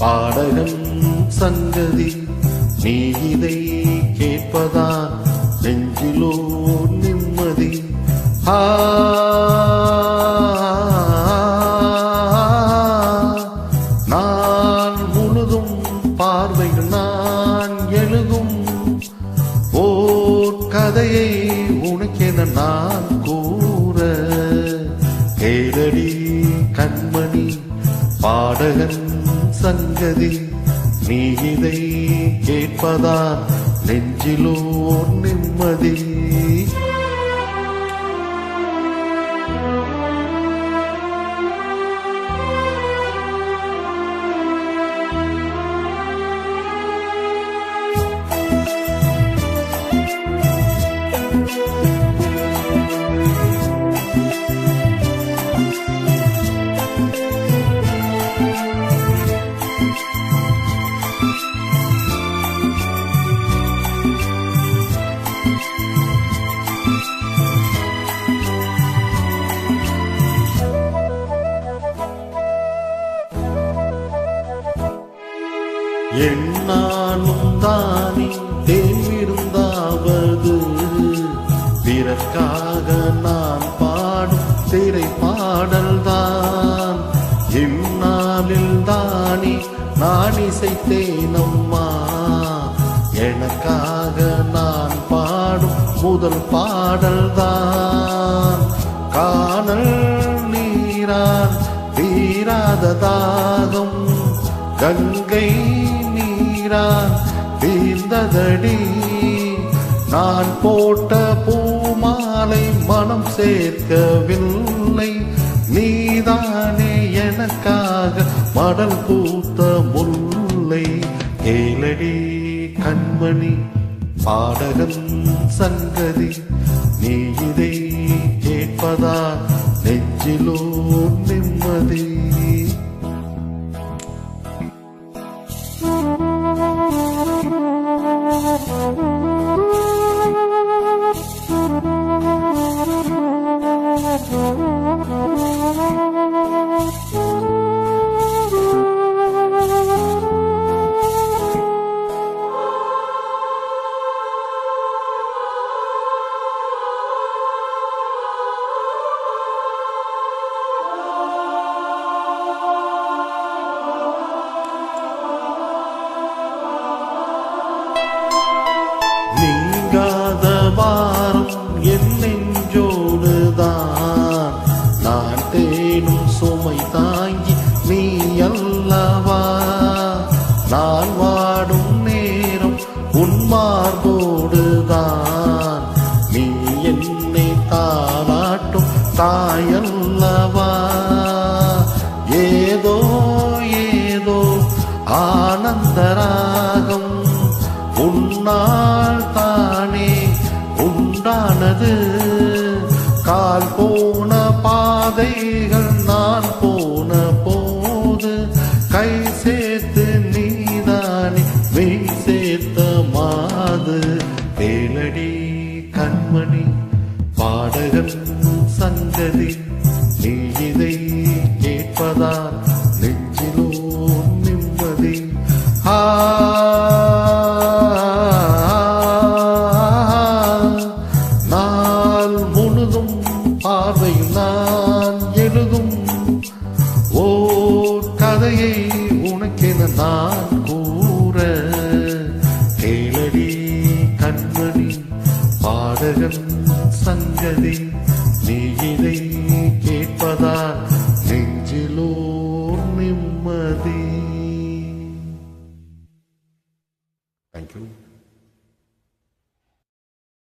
பாடகன் சங்கதி நீ இதை கேட்பதான் நெஞ்சிலோ நிம்மதி. நான் முழுதும் பார்வைகள் நான் எழுதும் ஓர் கதையை உனக்கென நான் கூற கேளடி கண்மணி பாடகன் சங்கதி நீ இதை கேட்பதான் நெஞ்சிலோ நிம்மதி. என்னாலும் தானே தேர்ந்திருந்தாவது பிறர்க்காக நான் பாடும் திரை பாடல்தான். இந்நாளில் தானே நான் இசைத்தேனம்மா எனக்காக நான் பாடும் முதல் பாடல்தான். காணல் நீரால் தீராத தாகம் கங்கை நீரால் தீர்ந்ததடி. நான் போட்ட பூமாலை மனம் சேர்க்கவில்லை நீதானே எனக்காக மடல் பூத்த முல்லை. கேளடி கண்மணி பாடகன் சங்கதி நீ இதை கேட்பதா நெஞ்சிலோ நிம்மதி. நீங்காத வாரம் என் நெஞ்சோடுதான் நான் தேனும் சுமை தாங்கி நீ அல்லவா. நான் வாடும் நேரம் உன் மார்போடுதான் நீ என்னை தாளாட்டும் தாயல்லவா. ஏதோ ஏதோ ஆனந்தராகம் உன்னால் தானே உண்டானது. கால் போன பாதைகள் நான் போன போது கை சேர்த்து நீதானே மெய் சேர்த்த மாது. கேளடி கண்மணி பாடகன் சங்கதி நீ இதை கேட்பதான் நெஞ்சிலோ நிம்மதி. நாள் முழுதும் பார்வையில் நான் எழுதும் ஓர் கதையை உனக்கென நான் கூற கேளடி கண்மணி பாடகன் சங்கதி.